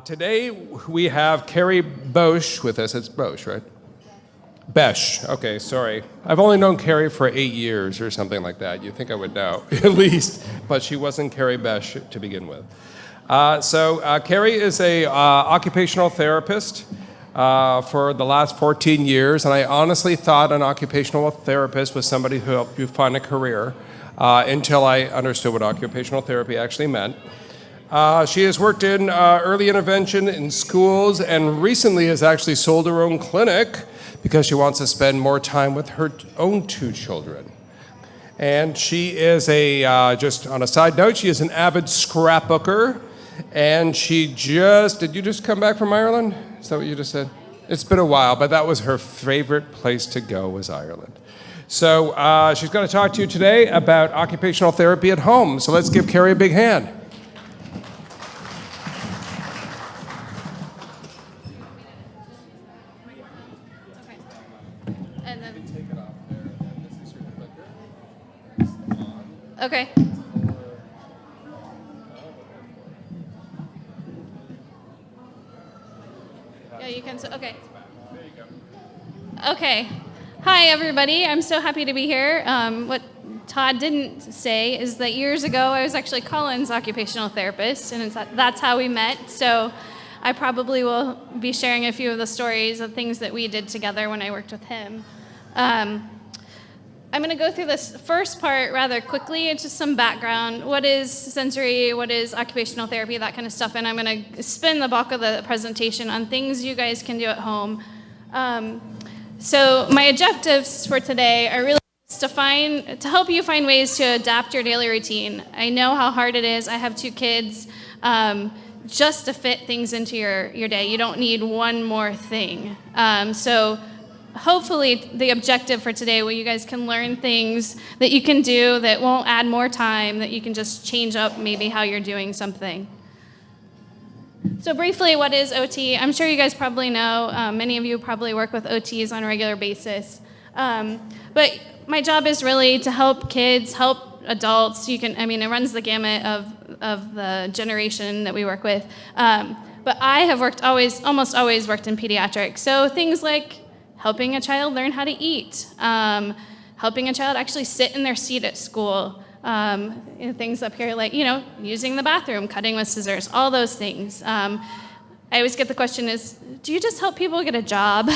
Today we have Kerry Boesch with us. It's Boesch, right? Boesch. Okay, sorry. I've only known Kerry for 8 years or something like that. You'd think I would know, at least. But she wasn't Kerry Boesch to begin with. Kerry is a occupational therapist for the last 14 years, and I honestly thought an occupational therapist was somebody who helped you find a career until I understood what occupational therapy actually meant. She has worked in early intervention in schools and recently has actually sold her own clinic because she wants to spend more time with her own 2 children. And she is just on a side note, she is an avid scrapbooker. And did you just come back from Ireland? Is that what you just said? It's been a while, but that was her favorite place to go was Ireland. So she's going to talk to you today about occupational therapy at home. So let's give Kerry a big hand. Okay. Yeah, you can. Okay. There you go. Okay. Hi, everybody. I'm so happy to be here. What Todd didn't say is that years ago I was actually Colin's occupational therapist, and that's how we met. So I probably will be sharing a few of the stories of things that we did together when I worked with him. I'm going to go through this first part rather quickly. It's just some background. What is sensory? What is occupational therapy? That kind of stuff. And I'm going to spend the bulk of the presentation on things you guys can do at home. So my objectives for today are really to help you find ways to adapt your daily routine. I know how hard it is. I have 2 kids. Just to fit things into your day. You don't need one more thing. So hopefully the objective for today, where you guys can learn things that you can do that won't add more time, that you can just change up maybe how you're doing something. So briefly, what is OT? I'm sure you guys probably know. Many of you probably work with OTs on a regular basis. But my job is really to help kids, help adults. It runs the gamut of the generation that we work with. But I have almost always worked in pediatrics. So things like helping a child learn how to eat, helping a child actually sit in their seat at school, things up here like, using the bathroom, cutting with scissors, all those things. I always get the question is, do you just help people get a job?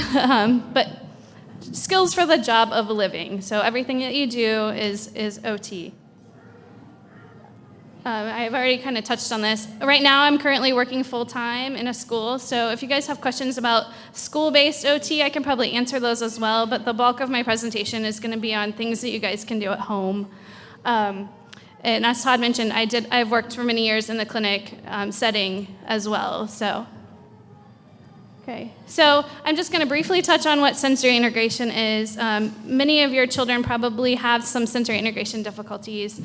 But skills for the job of living. So everything that you do is OT. I've already kind of touched on this. Right now, I'm currently working full-time in a school, so if you guys have questions about school-based OT, I can probably answer those as well, but the bulk of my presentation is going to be on things that you guys can do at home. And as Todd mentioned, I've worked for many years in the clinic setting as well, so. Okay, so I'm just going to briefly touch on what sensory integration is. Many of your children probably have some sensory integration difficulties.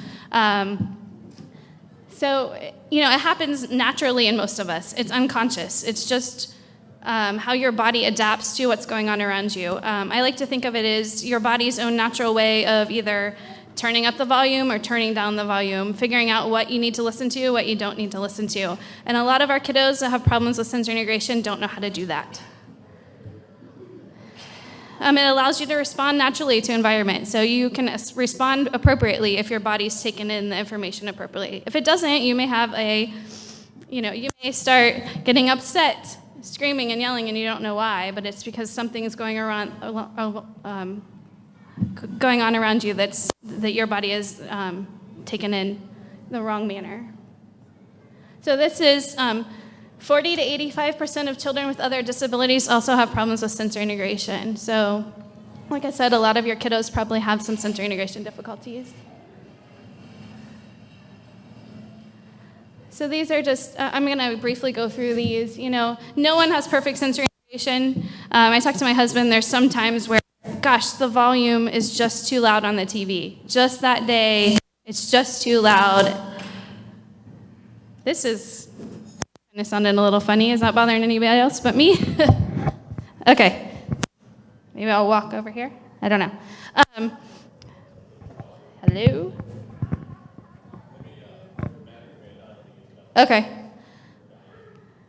So, it happens naturally in most of us. It's unconscious. It's just how your body adapts to what's going on around you. I like to think of it as your body's own natural way of either turning up the volume or turning down the volume, figuring out what you need to listen to, what you don't need to listen to. And a lot of our kiddos that have problems with sensory integration don't know how to do that. It allows you to respond naturally to environment, so you can respond appropriately if your body's taken in the information appropriately. If it doesn't, you may have you may start getting upset, screaming and yelling, and you don't know why, but it's because something is going on around you that your body is taken in the wrong manner. So this is 40 to 85% of children with other disabilities also have problems with sensory integration. So, like I said, a lot of your kiddos probably have some sensory integration difficulties. So these are just, I'm going to briefly go through these. No one has perfect sensory integration. I talked to my husband, there's some times where, gosh, the volume is just too loud on the TV. Just that day, it's just too loud. This is kind of sounding a little funny. Is that bothering anybody else but me? Okay. Maybe I'll walk over here. I don't know. Hello? Okay.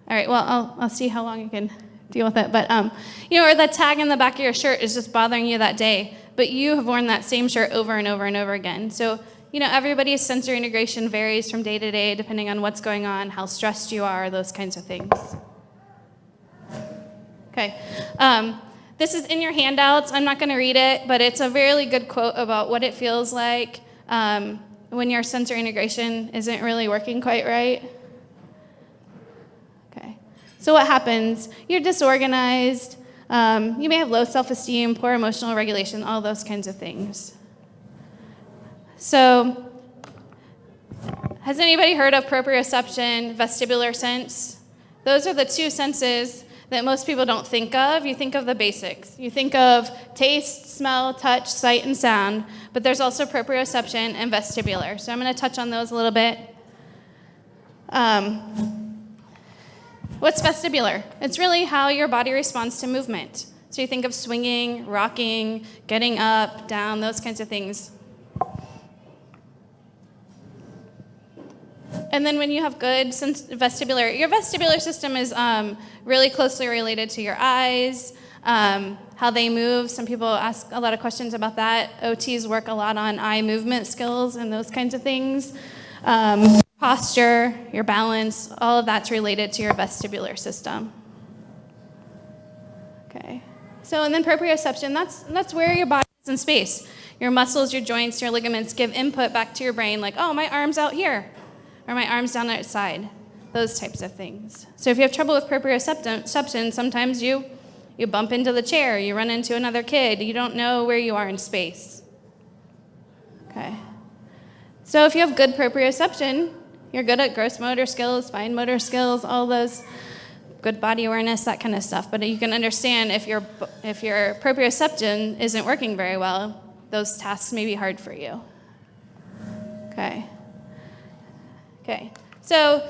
All right, well, I'll see how long I can deal with it. But, or the tag in the back of your shirt is just bothering you that day, but you have worn that same shirt over and over and over again. So, everybody's sensory integration varies from day to day depending on what's going on, how stressed you are, those kinds of things. Okay. This is in your handouts. I'm not going to read it, but it's a really good quote about what it feels like when your sensory integration isn't really working quite right. Okay. So what happens? You're disorganized. You may have low self-esteem, poor emotional regulation, all those kinds of things. So, has anybody heard of proprioception, vestibular sense? Those are the two senses that most people don't think of. You think of the basics. You think of taste, smell, touch, sight, and sound, but there's also proprioception and vestibular. So I'm going to touch on those a little bit. What's vestibular? It's really how your body responds to movement. So you think of swinging, rocking, getting up, down, those kinds of things. And then when you have good vestibular, your vestibular system is really closely related to your eyes, how they move. Some people ask a lot of questions about that. OTs work a lot on eye movement skills and those kinds of things. Posture, your balance, all of that's related to your vestibular system. Okay. So, and then proprioception, that's where your body is in space. Your muscles, your joints, your ligaments give input back to your brain like, oh, my arm's out here, or my arm's down outside, those types of things. So if you have trouble with proprioception, sometimes you bump into the chair, you run into another kid, you don't know where you are in space. Okay. So if you have good proprioception, you're good at gross motor skills, fine motor skills, all those, good body awareness, that kind of stuff. But you can understand if your proprioception isn't working very well, those tasks may be hard for you. Okay. So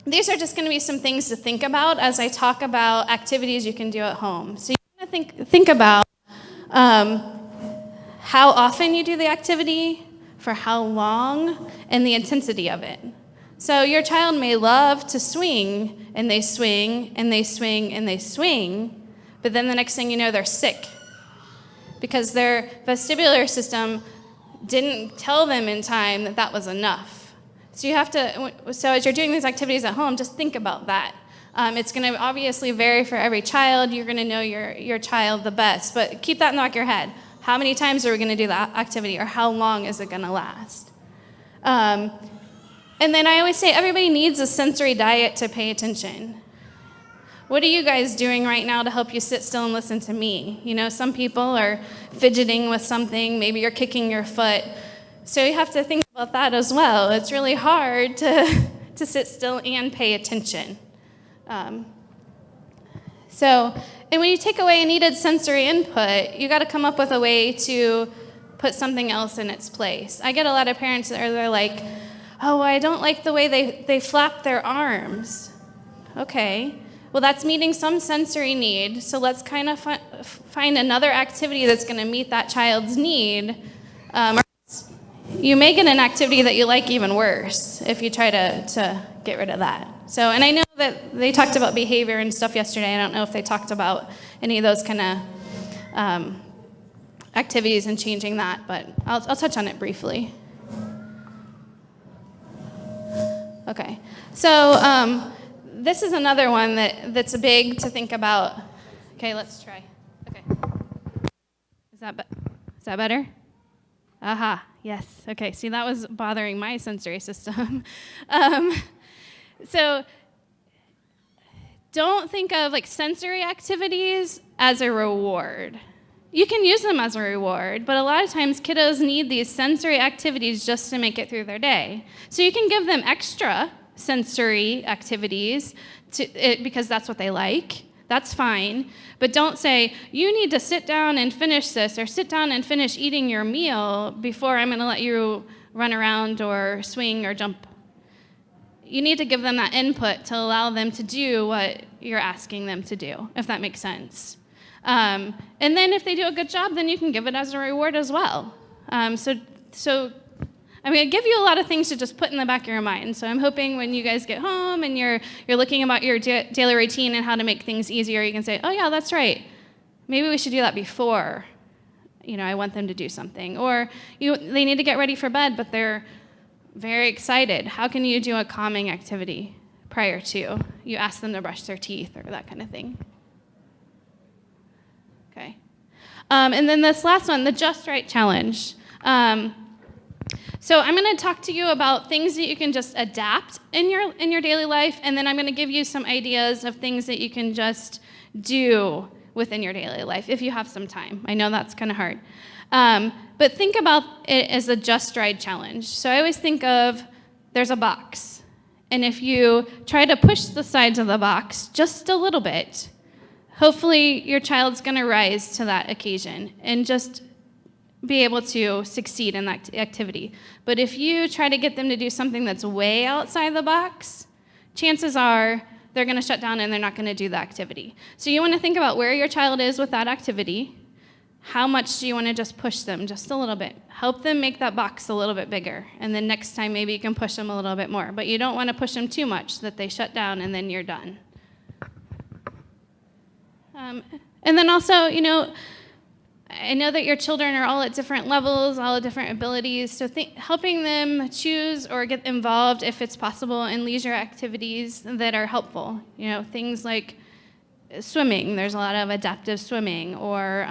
these are just going to be some things to think about as I talk about activities you can do at home. So you're going to think about how often you do the activity, for how long, and the intensity of it. So your child may love to swing, and they swing, and they swing, and they swing, but then the next thing you know, they're sick because their vestibular system didn't tell them in time that that was enough. So so as you're doing these activities at home, just think about that. It's going to obviously vary for every child. You're going to know your child the best, but keep that in the back of your head. How many times are we going to do that activity, or how long is it going to last? And then I always say everybody needs a sensory diet to pay attention. What are you guys doing right now to help you sit still and listen to me? Some people are fidgeting with something. Maybe you're kicking your foot. So you have to think about that as well. It's really hard to sit still and pay attention. And when you take away a needed sensory input, you got to come up with a way to put something else in its place. I get a lot of parents that are like, oh, I don't like the way they flap their arms. Okay, well, that's meeting some sensory need, so let's kind of find another activity that's going to meet that child's need. Or you may get an activity that you like even worse if you try to get rid of that. So, and I know that they talked about behavior and stuff yesterday. I don't know if they talked about any of those kind of activities and changing that, but I'll touch on it briefly. Okay, so this is another one that's big to think about. Okay, let's try. Okay, is that better? Aha, yes. Okay, see, that was bothering my sensory system. So don't think of sensory activities as a reward. You can use them as a reward, but a lot of times kiddos need these sensory activities just to make it through their day. So you can give them extra sensory activities because that's what they like. That's fine. But don't say, you need to sit down and finish this, or sit down and finish eating your meal before I'm going to let you run around or swing or jump. You need to give them that input to allow them to do what you're asking them to do, if that makes sense. And then if they do a good job, then you can give it as a reward as well. So I'm going to give you a lot of things to just put in the back of your mind. So I'm hoping when you guys get home and you're looking about your daily routine and how to make things easier, you can say, oh yeah, that's right. Maybe we should do that before, I want them to do something. Or they need to get ready for bed, but they're very excited. How can you do a calming activity prior to? You ask them to brush their teeth or that kind of thing. Okay. And then this last one, the Just Right Challenge. So I'm going to talk to you about things that you can just adapt in your daily life, and then I'm going to give you some ideas of things that you can just do within your daily life if you have some time. I know that's kind of hard. But think about it as a Just Right Challenge. So I always think of there's a box, and if you try to push the sides of the box just a little bit, hopefully your child's going to rise to that occasion and just be able to succeed in that activity. But if you try to get them to do something that's way outside the box, chances are they're going to shut down and they're not going to do the activity. So you want to think about where your child is with that activity. How much do you want to just push them just a little bit? Help them make that box a little bit bigger. And then next time maybe you can push them a little bit more. But you don't want to push them too much that they shut down and then you're done. And then also, I know that your children are all at different levels, all at different abilities, so helping them choose or get involved, if it's possible, in leisure activities that are helpful. Things like swimming. There's a lot of adaptive swimming. Or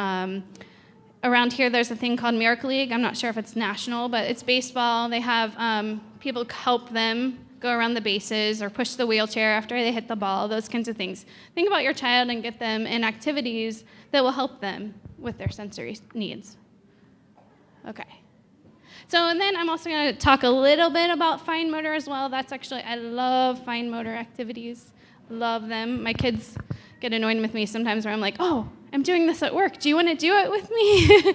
around here, there's a thing called Miracle League. I'm not sure if it's national, but it's baseball. They have people help them go around the bases or push the wheelchair after they hit the ball, those kinds of things. Think about your child and get them in activities that will help them with their sensory needs. Okay. So, and then I'm also going to talk a little bit about fine motor as well. I love fine motor activities. Love them. My kids get annoyed with me sometimes where I'm like, oh, I'm doing this at work. Do you want to do it with me?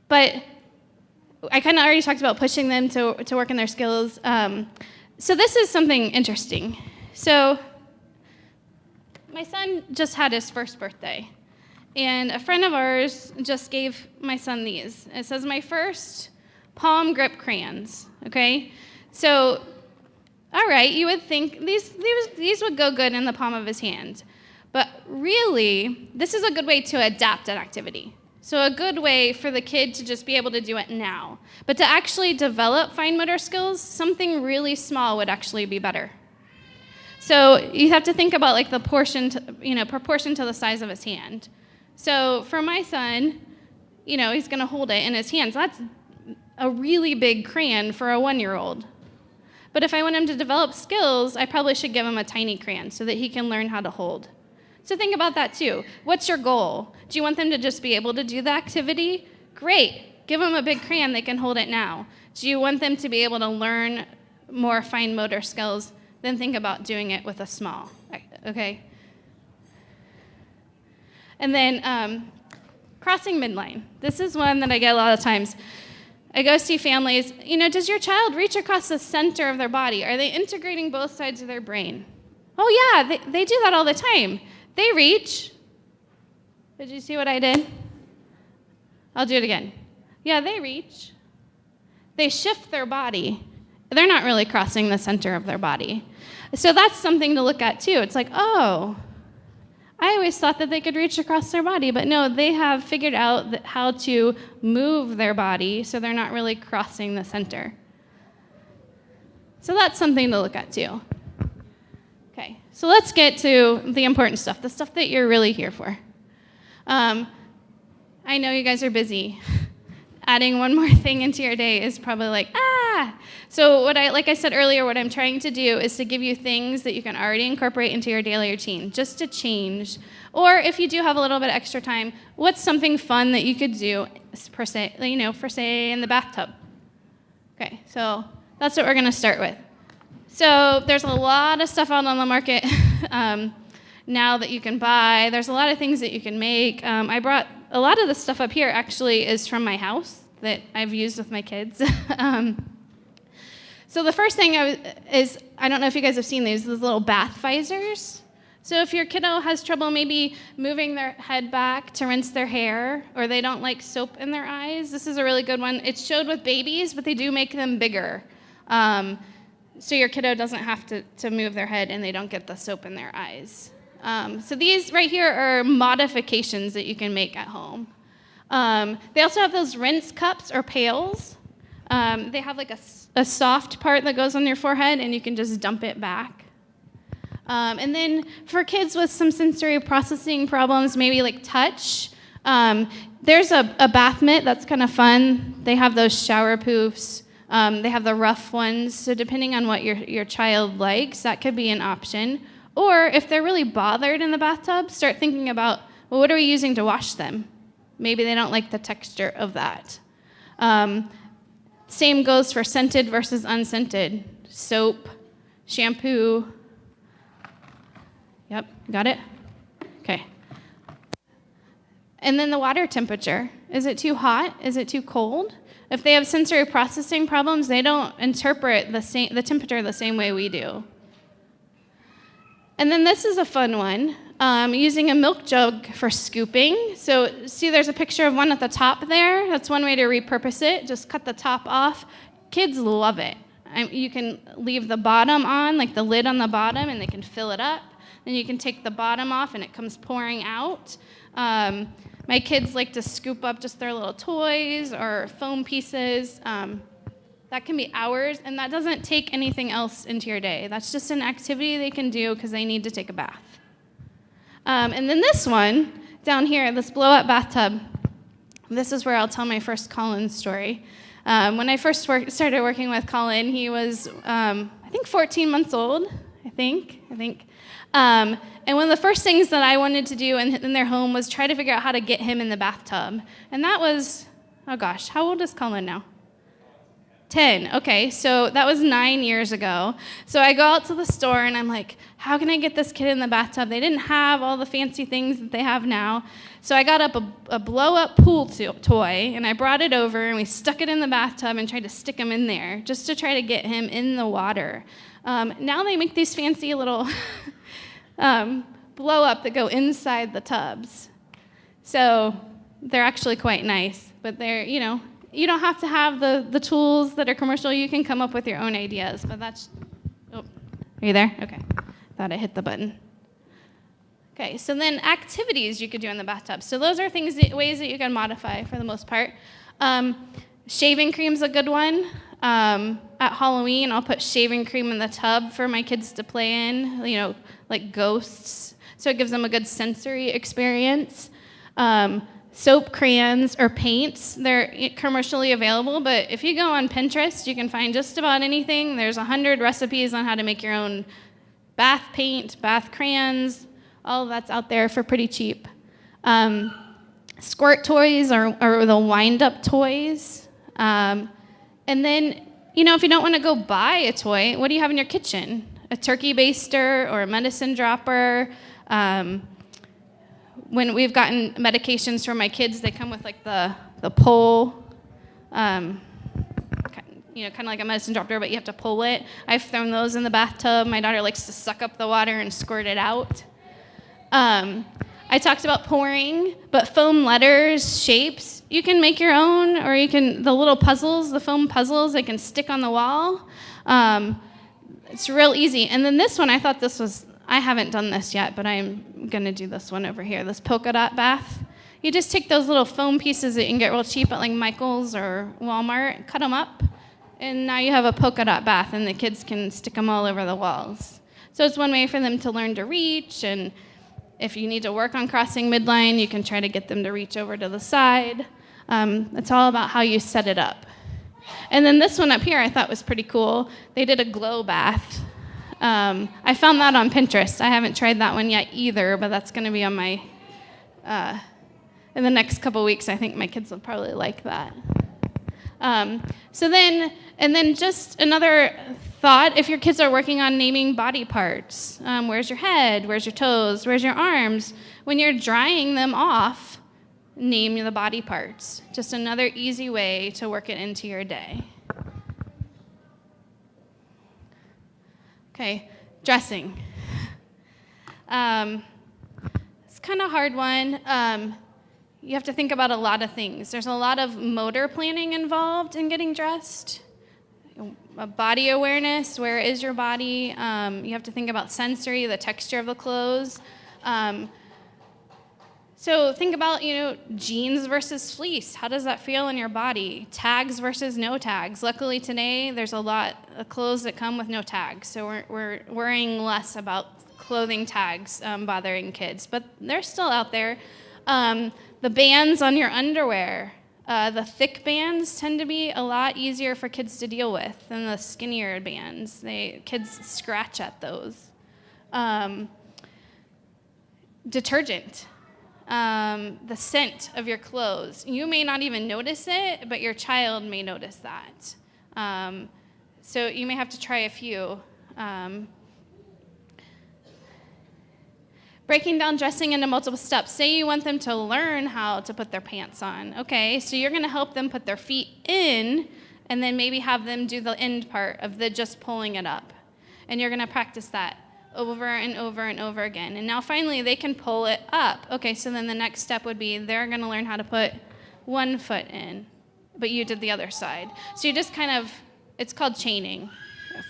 But I kind of already talked about pushing them to work in their skills. So this is something interesting. So my son just had his first birthday. And a friend of ours just gave my son these. It says, my first palm grip crayons, okay? So, all right, you would think these would go good in the palm of his hand. But really, this is a good way to adapt an activity. So a good way for the kid to just be able to do it now. But to actually develop fine motor skills, something really small would actually be better. So you have to think about like the proportion to the size of his hand. So for my son, he's going to hold it in his hands. That's a really big crayon for a 1-year-old. But if I want him to develop skills, I probably should give him a tiny crayon so that he can learn how to hold. So think about that too. What's your goal? Do you want them to just be able to do the activity? Great. Give them a big crayon, they can hold it now. Do you want them to be able to learn more fine motor skills? Then think about doing it with a small, okay? And then crossing midline. This is one that I get a lot of times. I go see families, does your child reach across the center of their body? Are they integrating both sides of their brain? Oh yeah, they do that all the time. They reach. Did you see what I did? I'll do it again. Yeah, they reach. They shift their body. They're not really crossing the center of their body. So that's something to look at too. It's like, oh, I always thought that they could reach across their body, but no, they have figured out how to move their body so they're not really crossing the center. So that's something to look at too. Okay, so let's get to the important stuff, the stuff that you're really here for. I know you guys are busy. Adding one more thing into your day is probably like, So like I said earlier, what I'm trying to do is to give you things that you can already incorporate into your daily routine, just to change. Or if you do have a little bit of extra time, what's something fun that you could do, for say in the bathtub? Okay, so that's what we're going to start with. So there's a lot of stuff out on the market now that you can buy. There's a lot of things that you can make. I brought a lot of the stuff up here actually is from my house that I've used with my kids. So the first thing is, I don't know if you guys have seen these little bath visors. So if your kiddo has trouble maybe moving their head back to rinse their hair, or they don't like soap in their eyes, this is a really good one. It's showed with babies, but they do make them bigger. So your kiddo doesn't have to move their head and they don't get the soap in their eyes. So these right here are modifications that you can make at home. They also have those rinse cups or pails. They have like a soft part that goes on your forehead and you can just dump it back. And then for kids with some sensory processing problems, maybe like touch, there's a bath mitt that's kind of fun. They have those shower poofs. They have the rough ones. So depending on what your child likes, that could be an option. Or if they're really bothered in the bathtub, start thinking about, well, what are we using to wash them? Maybe they don't like the texture of that. Same goes for scented versus unscented. Soap, shampoo. Yep, got it? Okay. And then the water temperature. Is it too hot? Is it too cold? If they have sensory processing problems, they don't interpret the temperature the same way we do. And then this is a fun one, using a milk jug for scooping. So see there's a picture of one at the top there. That's one way to repurpose it. Just cut the top off. Kids love it. You can leave the bottom on, like the lid on the bottom, and they can fill it up. Then you can take the bottom off and it comes pouring out. My kids like to scoop up just their little toys or foam pieces. That can be hours, and that doesn't take anything else into your day. That's just an activity they can do because they need to take a bath. And then this one down here, this blow-up bathtub, this is where I'll tell my first Colin story. When I first started working with Colin, he was, I think, 14 months old, I think. And one of the first things that I wanted to do in their home was try to figure out how to get him in the bathtub. And that was, oh gosh, how old is Colin now? 10. Okay, so that was 9 years ago. So I go out to the store and I'm like, how can I get this kid in the bathtub? They didn't have all the fancy things that they have now. So I got up a blow-up pool toy and I brought it over and we stuck it in the bathtub and tried to stick him in there just to try to get him in the water. Now they make these fancy little blow-up that go inside the tubs. So they're actually quite nice, but they're, you don't have to have the tools that are commercial. You can come up with your own ideas, but that's, oh, are you there? Okay, thought I hit the button. Okay, so then activities you could do in the bathtub. So those are ways that you can modify for the most part. Shaving cream's a good one. At Halloween, I'll put shaving cream in the tub for my kids to play in, like ghosts. So it gives them a good sensory experience. Soap, crayons, or paints, they're commercially available, but if you go on Pinterest, you can find just about anything. There's 100 recipes on how to make your own bath paint, bath crayons. All of that's out there for pretty cheap. Squirt toys or the wind-up toys. And then, if you don't want to go buy a toy, what do you have in your kitchen? A turkey baster or a medicine dropper. When we've gotten medications for my kids, they come with like the pole, kind of like a medicine dropper, but you have to pull it. I've thrown those in the bathtub. My daughter likes to suck up the water and squirt it out. I talked about pouring, but foam letters, shapes, you can make your own, or the little puzzles, the foam puzzles, they can stick on the wall. It's real easy. And then this one, I haven't done this yet, but I'm going to do this one over here, this polka dot bath. You just take those little foam pieces that you can get real cheap at like Michael's or Walmart, cut them up, and now you have a polka dot bath, and the kids can stick them all over the walls. So it's one way for them to learn to reach, and if you need to work on crossing midline, you can try to get them to reach over to the side. It's all about how you set it up. And then this one up here I thought was pretty cool. They did a glow bath. I found that on Pinterest. I haven't tried that one yet either, but that's going to be on my, in the next couple weeks. I think my kids will probably like that. And then just another thought, if your kids are working on naming body parts, where's your head, where's your toes, where's your arms? When you're drying them off, name the body parts. Just another easy way to work it into your day. Okay, dressing. It's kind of a hard one. You have to think about a lot of things. There's a lot of motor planning involved in getting dressed. Body awareness, where is your body? You have to think about sensory, the texture of the clothes. So think about, jeans versus fleece. How does that feel in your body? Tags versus no tags. Luckily today, there's a lot of clothes that come with no tags, so we're worrying less about clothing tags bothering kids, but they're still out there. The bands on your underwear, the thick bands tend to be a lot easier for kids to deal with than the skinnier bands. Kids scratch at those. Detergent. The scent of your clothes. You may not even notice it, but your child may notice that. So you may have to try a few. Breaking down dressing into multiple steps. Say you want them to learn how to put their pants on. Okay, so you're going to help them put their feet in, and then maybe have them do the end part of the just pulling it up. And you're going to practice that over and over and over again. And now finally they can pull it up. Okay, so then the next step would be they're going to learn how to put one foot in, but you did the other side. So you just it's called chaining,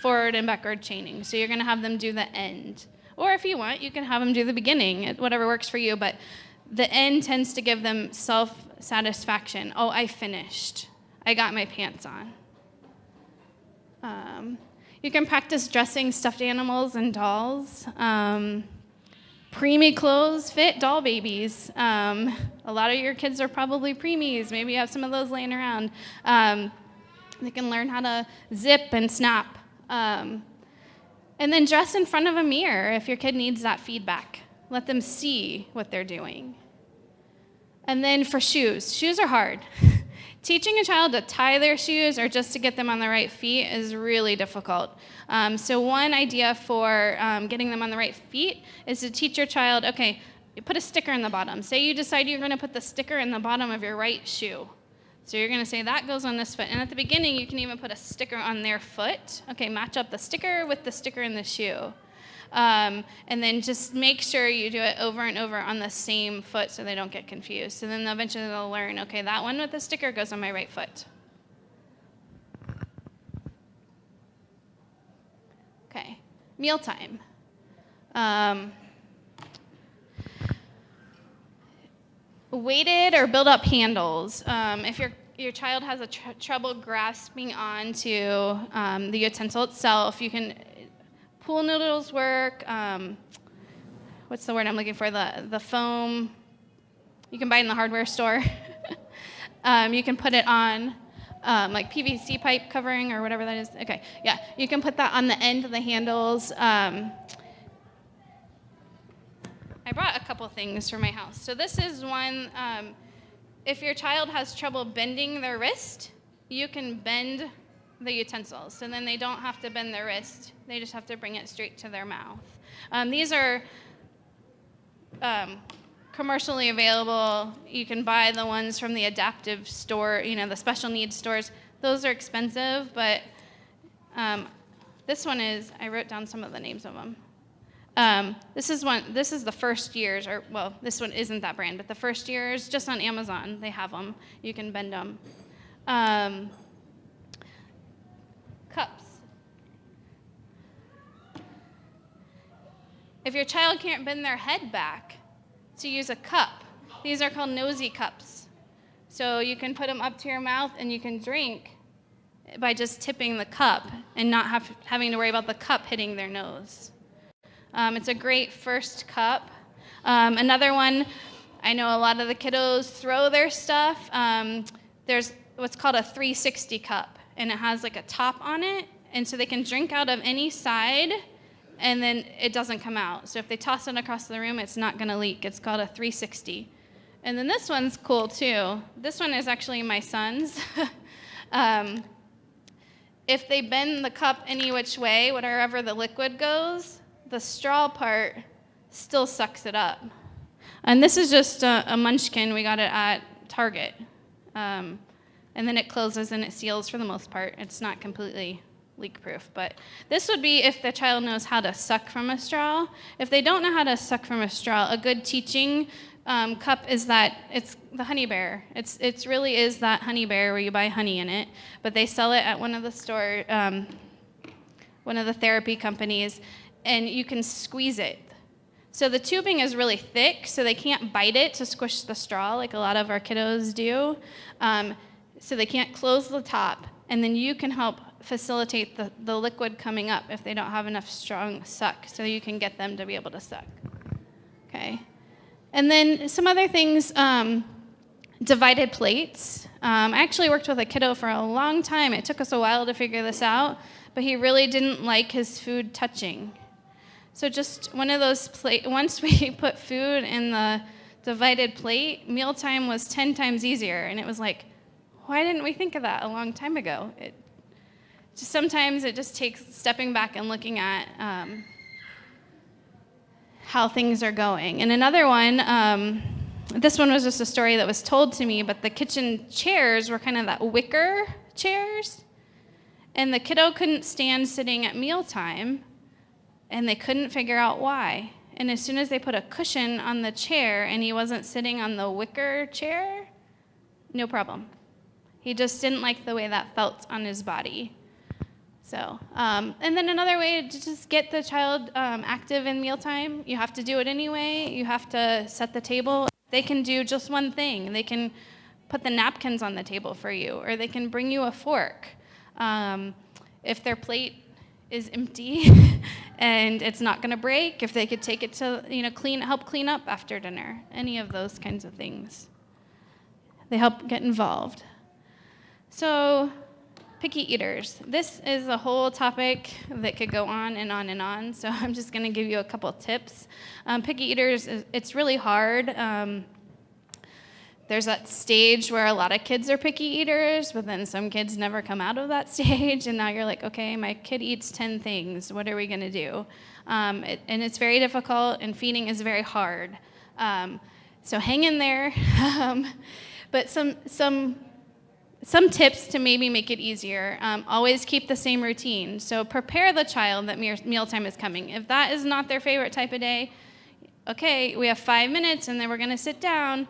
forward and backward chaining. So you're going to have them do the end. Or if you want, you can have them do the beginning, whatever works for you, but the end tends to give them self-satisfaction. Oh, I finished. I got my pants on. You can practice dressing stuffed animals and dolls. Preemie clothes fit doll babies. A lot of your kids are probably preemies. Maybe you have some of those laying around. They can learn how to zip and snap. And then dress in front of a mirror if your kid needs that feedback. Let them see what they're doing. And then for shoes. Shoes are hard. Teaching a child to tie their shoes or just to get them on the right feet is really difficult. So one idea for getting them on the right feet is to teach your child, okay, you put a sticker in the bottom. Say you decide you're going to put the sticker in the bottom of your right shoe. So you're going to say that goes on this foot. And at the beginning, you can even put a sticker on their foot. Okay, match up the sticker with the sticker in the shoe. And then just make sure you do it over and over on the same foot so they don't get confused. So then eventually they'll learn, okay, that one with the sticker goes on my right foot. Okay, mealtime. Weighted or build up handles. If your child has trouble grasping onto the utensil itself, you can. Pool noodles work. What's the word I'm looking for? The foam. You can buy it in the hardware store. You can put it on like PVC pipe covering or whatever that is. Okay, yeah. You can put that on the end of the handles. I brought a couple things for my house. So this is one. If your child has trouble bending their wrist, you can bend the utensils, so then they don't have to bend their wrist. They just have to bring it straight to their mouth. These are commercially available. You can buy the ones from the adaptive store, the special needs stores. Those are expensive, but this one is, I wrote down some of the names of them. This is the first years, this one isn't that brand, but the first years, just on Amazon, they have them. You can bend them. Cups. If your child can't bend their head back, to use a cup. These are called nosy cups. So you can put them up to your mouth and you can drink by just tipping the cup and not having to worry about the cup hitting their nose. It's a great first cup. Another one, I know a lot of the kiddos throw their stuff. There's what's called a 360 cup. And it has like a top on it, and so they can drink out of any side, and then it doesn't come out. So if they toss it across the room, it's not going to leak. It's called a 360. And then this one's cool, too. This one is actually my son's. If they bend the cup any which way, wherever the liquid goes, the straw part still sucks it up. And this is just a munchkin. We got it at Target. And then it closes and it seals for the most part. It's not completely leak-proof. But this would be if the child knows how to suck from a straw. If they don't know how to suck from a straw, a good teaching cup is that it's the honey bear. It really is that honey bear where you buy honey in it, but they sell it at one of the one of the therapy companies, and you can squeeze it. So the tubing is really thick, so they can't bite it to squish the straw like a lot of our kiddos do. So they can't close the top, and then you can help facilitate the liquid coming up if they don't have enough strong suck, so you can get them to be able to suck. Okay. And then some other things, divided plates. I actually worked with a kiddo for a long time. It took us a while to figure this out, but he really didn't like his food touching. So just one of those once we put food in the divided plate, mealtime was 10 times easier. And it was like, why didn't we think of that a long time ago? Sometimes it just takes stepping back and looking at how things are going. And another one, this one was just a story that was told to me, but the kitchen chairs were kind of that wicker chairs. And the kiddo couldn't stand sitting at mealtime, and they couldn't figure out why. And as soon as they put a cushion on the chair and he wasn't sitting on the wicker chair, no problem. He just didn't like the way that felt on his body. So, and then another way to just get the child active in mealtime, you have to do it anyway. You have to set the table. They can do just one thing. They can put the napkins on the table for you, or they can bring you a fork. If their plate is empty and it's not going to break, if they could take it to help clean up after dinner, any of those kinds of things. They help get involved. So, picky eaters. This is a whole topic that could go on and on and on, so I'm just going to give you a couple tips. Picky eaters, it's really hard. There's that stage where a lot of kids are picky eaters, but then some kids never come out of that stage, and now you're like, okay, my kid eats 10 things. What are we going to do? And it's very difficult, and feeding is very hard. So hang in there. But some tips to maybe make it easier. Always keep the same routine. So prepare the child that mealtime is coming. If that is not their favorite type of day, okay, we have 5 minutes, and then we're going to sit down,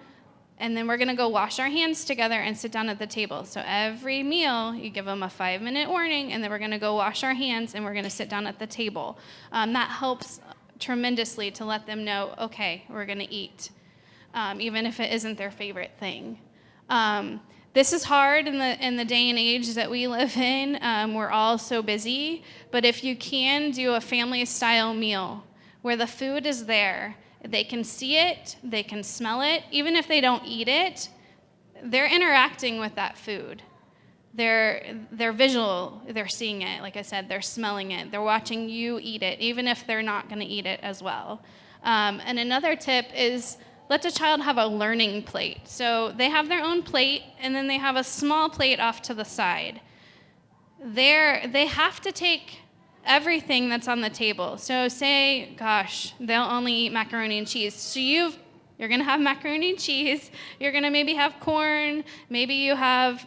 and then we're going to go wash our hands together and sit down at the table. So every meal, you give them a 5-minute warning, and then we're going to go wash our hands, and we're going to sit down at the table. That helps tremendously to let them know, okay, we're going to eat, even if it isn't their favorite thing. This is hard in the day and age that we live in. We're all so busy. But if you can do a family-style meal where the food is there, they can see it, they can smell it. Even if they don't eat it, they're interacting with that food. They're visual, they're seeing it. Like I said, they're smelling it. They're watching you eat it, even if they're not going to eat it as well. And another tip is let the child have a learning plate. So they have their own plate, and then they have a small plate off to the side. They have to take everything that's on the table. So say, gosh, they'll only eat macaroni and cheese. So you're going to have macaroni and cheese. You're going to maybe have corn. Maybe you have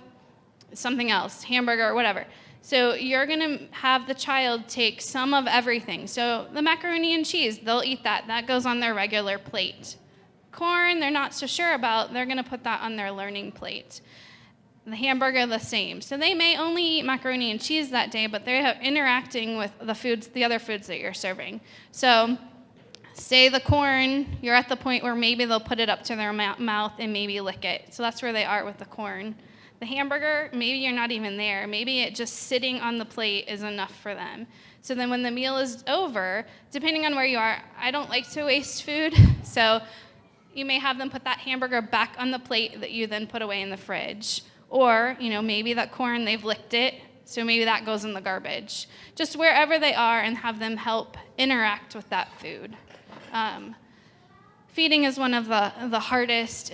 something else, hamburger or whatever. So you're going to have the child take some of everything. So the macaroni and cheese, they'll eat that. That goes on their regular plate. Corn, they're not so sure about. They're going to put that on their learning plate. The hamburger, the same. So they may only eat macaroni and cheese that day, but they're interacting with the other foods that you're serving. So say the corn, you're at the point where maybe they'll put it up to their mouth and maybe lick it. So that's where they are with the corn. The hamburger, maybe you're not even there. Maybe it just sitting on the plate is enough for them. So then when the meal is over, depending on where you are, I don't like to waste food. So you may have them put that hamburger back on the plate that you then put away in the fridge. Or, maybe that corn, they've licked it, so maybe that goes in the garbage. Just wherever they are, and have them help interact with that food. Feeding is one of the hardest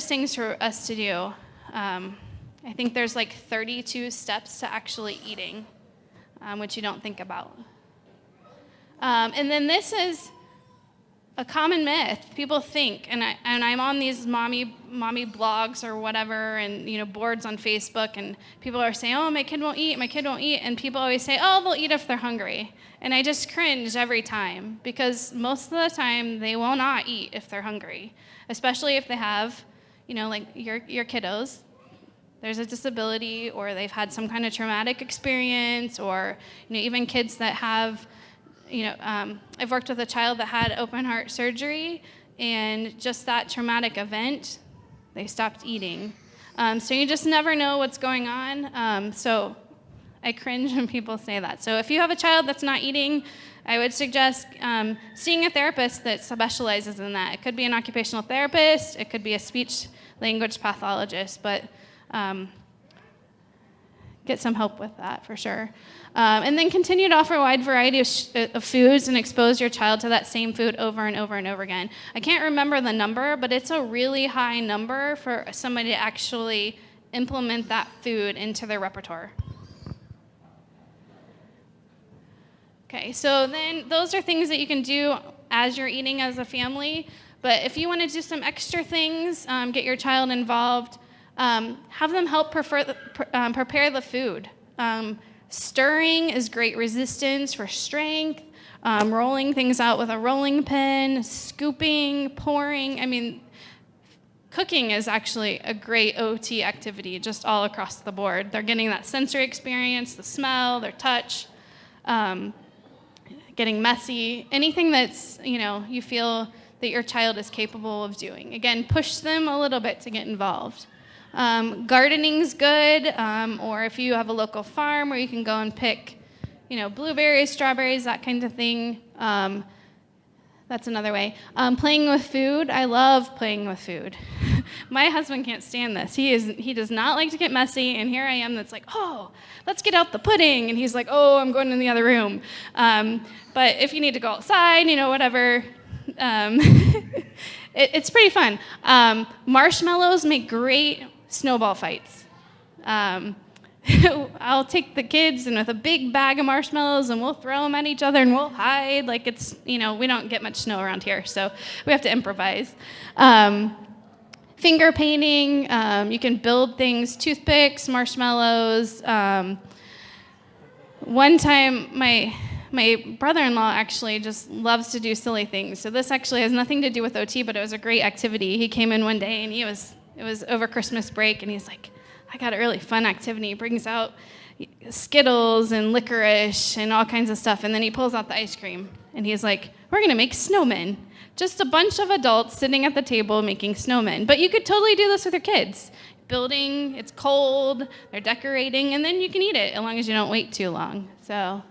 things for us to do. I think there's like 32 steps to actually eating, which you don't think about. And then this is a common myth. People think, and I'm on these mommy blogs or whatever, and boards on Facebook, and people are saying, "Oh, my kid won't eat," and people always say, "Oh, they'll eat if they're hungry," and I just cringe every time, because most of the time they will not eat if they're hungry, especially if they have, like your kiddos. There's a disability, or they've had some kind of traumatic experience, or even kids that have. I've worked with a child that had open heart surgery, and just that traumatic event, they stopped eating. So you just never know what's going on. So I cringe when people say that. So if you have a child that's not eating, I would suggest seeing a therapist that specializes in that. It could be an occupational therapist, it could be a speech language pathologist, but get some help with that for sure. And then continue to offer a wide variety of foods and expose your child to that same food over and over and over again. I can't remember the number, but it's a really high number for somebody to actually implement that food into their repertoire. Okay, so then those are things that you can do as you're eating as a family. But if you want to do some extra things, get your child involved, have them help prepare the food. Stirring is great resistance for strength. Rolling things out with a rolling pin, scooping, pouring. Cooking is actually a great OT activity just all across the board. They're getting that sensory experience, the smell, their touch, getting messy, anything that's, you feel that your child is capable of doing. Again, push them a little bit to get involved. Gardening's good, or if you have a local farm where you can go and pick, blueberries, strawberries, that kind of thing. That's another way. Playing with food. I love playing with food. My husband can't stand this. He does not like to get messy, and here I am that's like, "Oh, let's get out the pudding," and he's like, "Oh, I'm going in the other room." But if you need to go outside, whatever. It's pretty fun. Marshmallows make great snowball fights. I'll take the kids and with a big bag of marshmallows, and we'll throw them at each other, and we'll hide like it's, we don't get much snow around here, so we have to improvise. Finger painting, you can build things, toothpicks, marshmallows. One time, my brother-in-law actually just loves to do silly things. So this actually has nothing to do with OT, but it was a great activity. He came in one day, and it was over Christmas break, and he's like, "I got a really fun activity." He brings out Skittles and licorice and all kinds of stuff, and then he pulls out the ice cream, and he's like, "We're gonna make snowmen." Just a bunch of adults sitting at the table making snowmen. But you could totally do this with your kids. Building, it's cold, they're decorating, and then you can eat it as long as you don't wait too long. So,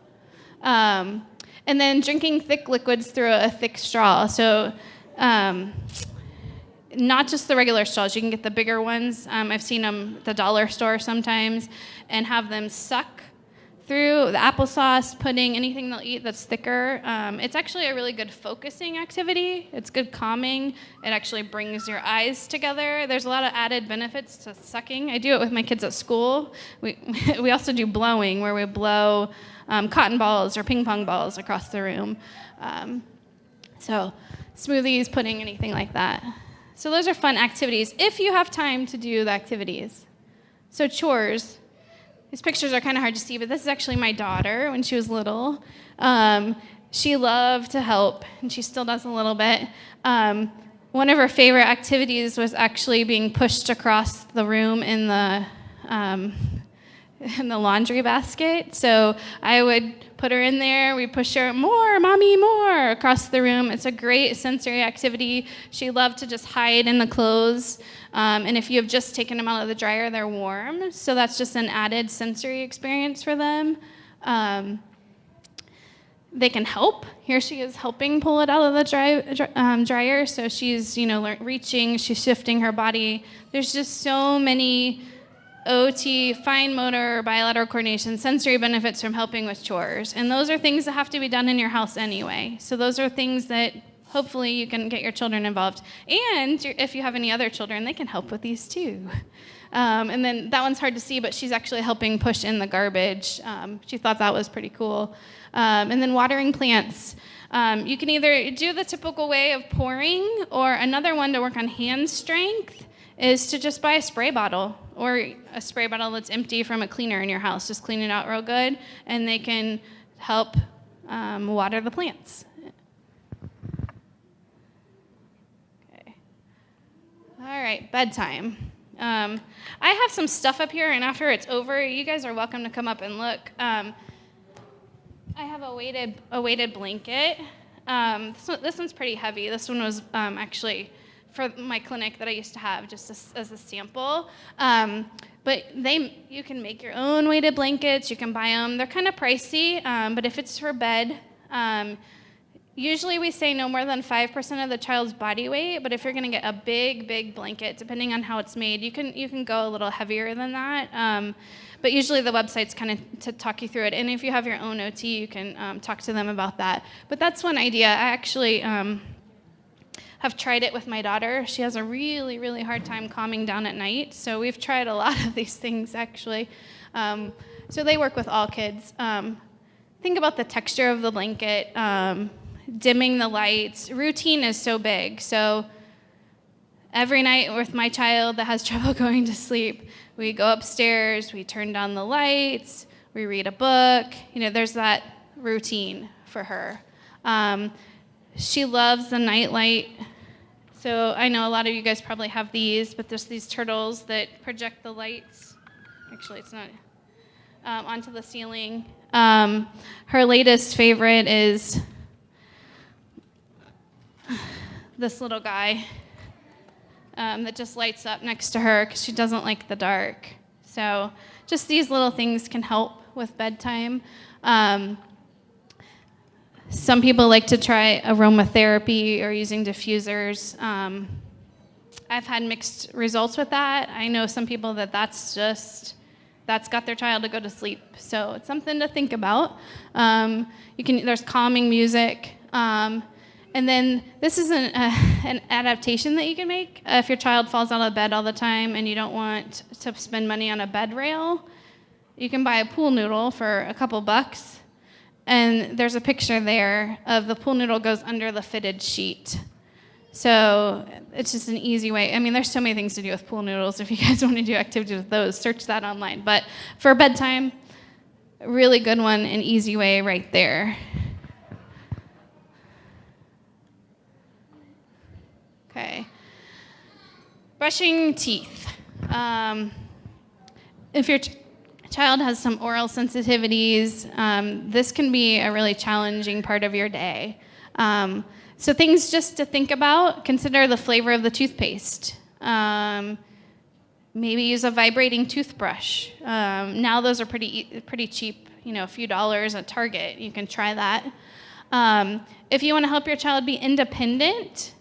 and then drinking thick liquids through a thick straw. So, not just the regular straws, you can get the bigger ones. I've seen them at the dollar store sometimes, and have them suck through the applesauce, pudding, anything they'll eat that's thicker. It's actually a really good focusing activity. It's good calming. It actually brings your eyes together. There's a lot of added benefits to sucking. I do it with my kids at school. We also do blowing, where we blow cotton balls or ping pong balls across the room. So smoothies, pudding, anything like that. So those are fun activities if you have time to do the activities. So chores. These pictures are kind of hard to see, but this is actually my daughter when she was little. She loved to help, and she still does a little bit. One of her favorite activities was actually being pushed across the room in the laundry basket. So I would put her in there, we push her, "More, mommy, more," across the room. It's a great sensory activity. She loved to just hide in the clothes. And if you have just taken them out of the dryer, they're warm. So that's just an added sensory experience for them. They can help. Here she is helping pull it out of the dryer. So she's, reaching, she's shifting her body. There's just so many OT, fine motor, bilateral coordination, sensory benefits from helping with chores. And those are things that have to be done in your house anyway. So those are things that hopefully you can get your children involved. And if you have any other children, they can help with these too. And then that one's hard to see, but she's actually helping push in the garbage. She thought that was pretty cool. And then watering plants. You can either do the typical way of pouring, or another one to work on hand strength is to just buy a spray bottle, or a spray bottle that's empty from a cleaner in your house. Just clean it out real good, and they can help water the plants. Okay. All right, bedtime. I have some stuff up here, and after it's over, you guys are welcome to come up and look. I have a weighted blanket. This one's pretty heavy. This one was actually for my clinic that I used to have, just as a sample. But you can make your own weighted blankets. You can buy them. They're kind of pricey, but if it's for bed, usually we say no more than 5% of the child's body weight. But if you're going to get a big blanket, depending on how it's made, you can go a little heavier than that. But usually the website's kind of to talk you through it. And if you have your own OT, you can talk to them about that. But that's one idea. I actually have tried it with my daughter. She has a really hard time calming down at night. So we've tried a lot of these things, actually. So they work with all kids. Think about the texture of the blanket, dimming the lights. Routine is so big. So every night with my child that has trouble going to sleep, we go upstairs, we turn down the lights, we read a book. There's that routine for her. She loves the nightlight. So I know a lot of you guys probably have these, but there's these turtles that project the lights. Actually, it's not onto the ceiling. Her latest favorite is this little guy that just lights up next to her because she doesn't like the dark. So just these little things can help with bedtime. Some people like to try aromatherapy or using diffusers. I've had mixed results with that. I know some people that's got their child to go to sleep. So it's something to think about. There's calming music. And then this is an adaptation that you can make. If your child falls out of bed all the time and you don't want to spend money on a bed rail, you can buy a pool noodle for a couple bucks. And there's a picture there of the pool noodle goes under the fitted sheet. So it's just an easy way. I mean, there's so many things to do with pool noodles. If you guys want to do activities with those, search that online. But for bedtime, a really good one, an easy way right there. Okay. Brushing teeth. If your child has some oral sensitivities, this can be a really challenging part of your day. So things just to think about, consider the flavor of the toothpaste. Maybe use a vibrating toothbrush. Now those are pretty cheap, a few dollars at Target. You can try that. If you want to help your child be independent,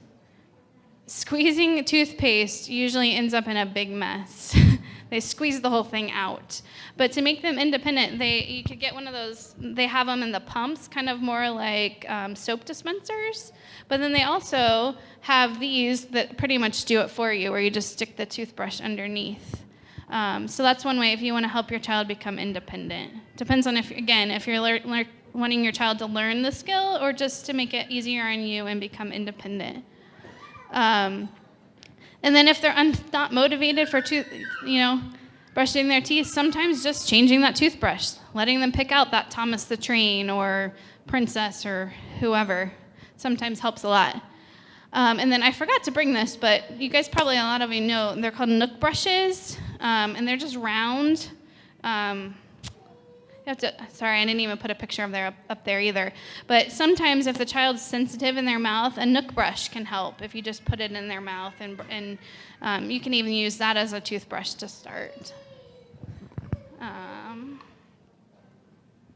squeezing toothpaste usually ends up in a big mess. They squeeze the whole thing out. But to make them independent, you could get one of those, they have them in the pumps, kind of more like soap dispensers. But then they also have these that pretty much do it for you, where you just stick the toothbrush underneath. So that's one way if you want to help your child become independent. Depends on if you're wanting your child to learn the skill or just to make it easier on you and become independent. And then if they're not motivated for brushing their teeth, sometimes just changing that toothbrush, letting them pick out that Thomas the Train or Princess or whoever, sometimes helps a lot. And then I forgot to bring this, but you guys probably, a lot of you know, they're called Nook brushes, and they're just round. Sorry, I didn't even put a picture of up there either. But sometimes if the child's sensitive in their mouth, a Nook brush can help if you just put it in their mouth. And you can even use that as a toothbrush to start.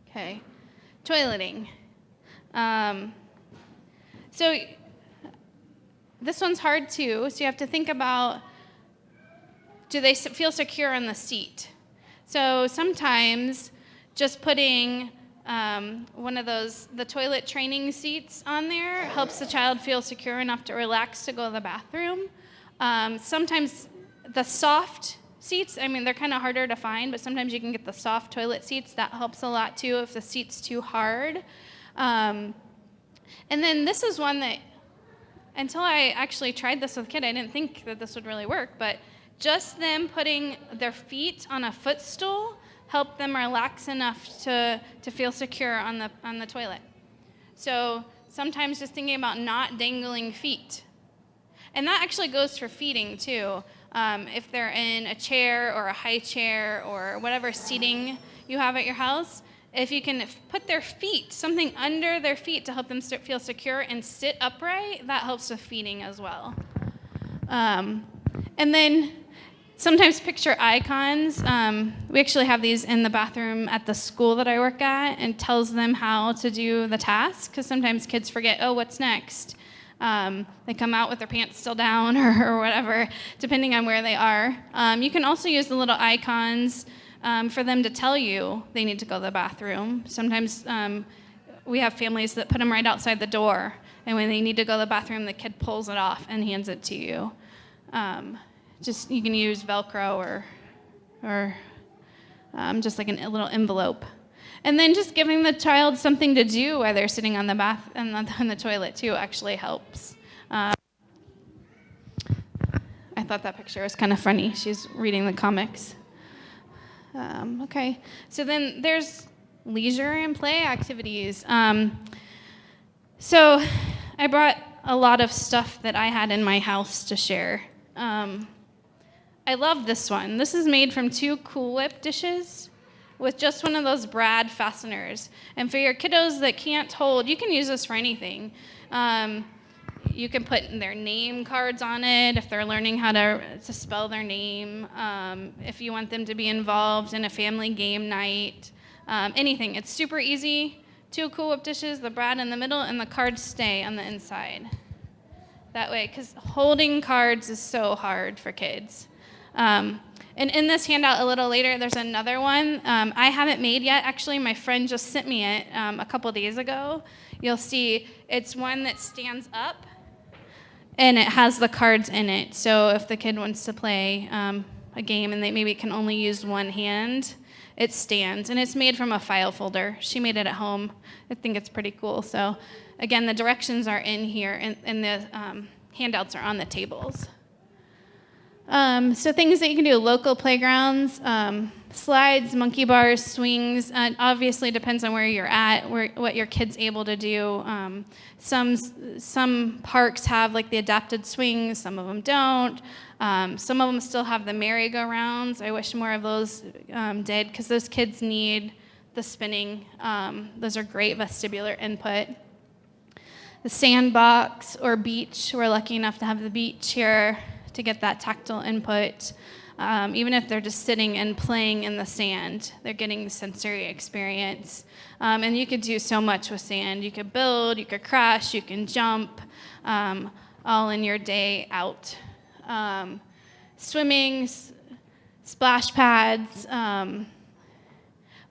Okay, toileting. So this one's hard too. So you have to think about, do they feel secure on the seat? So sometimes just putting one of the toilet training seats on there helps the child feel secure enough to relax to go to the bathroom. Sometimes the soft seats, they're kind of harder to find, but sometimes you can get the soft toilet seats. That helps a lot too if the seat's too hard. And then this is one that, until I actually tried this with a kid, I didn't think that this would really work, but just them putting their feet on a footstool helped them relax enough to feel secure on the toilet. So sometimes just thinking about not dangling feet. And that actually goes for feeding too. If they're in a chair or a high chair or whatever seating you have at your house, if you can put their feet, something under their feet to help them feel secure and sit upright, that helps with feeding as well. And then sometimes picture icons. We actually have these in the bathroom at the school that I work at, and tells them how to do the task, because sometimes kids forget, oh, what's next? They come out with their pants still down or whatever, depending on where they are. You can also use the little icons for them to tell you they need to go to the bathroom. Sometimes we have families that put them right outside the door, and when they need to go to the bathroom, the kid pulls it off and hands it to you. Just you can use Velcro or just like a little envelope. And then just giving the child something to do while they're sitting on the bath and on the toilet too actually helps. I thought that picture was kind of funny. She's reading the comics. Okay, so then there's leisure and play activities. So I brought a lot of stuff that I had in my house to share. I love this one. This is made from 2 Cool Whip dishes with just one of those brad fasteners. And for your kiddos that can't hold, you can use this for anything. You can put their name cards on it if they're learning how to spell their name, if you want them to be involved in a family game night, anything. It's super easy. 2 Cool Whip dishes, the brad in the middle, and the cards stay on the inside. That way, because holding cards is so hard for kids. And in this handout a little later, there's another one. I haven't made yet. Actually, my friend just sent me it a couple days ago. You'll see it's one that stands up, and it has the cards in it. So if the kid wants to play a game and they maybe can only use one hand, it stands. And it's made from a file folder. She made it at home. I think it's pretty cool. So again, the directions are in here, and the handouts are on the tables. So things that you can do, local playgrounds, slides, monkey bars, swings. Obviously depends on where you're at, what your kid's able to do. Some parks have like the adapted swings, some of them don't. Some of them still have the merry-go-rounds. I wish more of those did, because those kids need the spinning. Those are great vestibular input. The sandbox or beach, we're lucky enough to have the beach here to get that tactile input. Even if they're just sitting and playing in the sand, they're getting the sensory experience. And you could do so much with sand. You could build, you could crash, you can jump, all in your day out. Swimming, splash pads,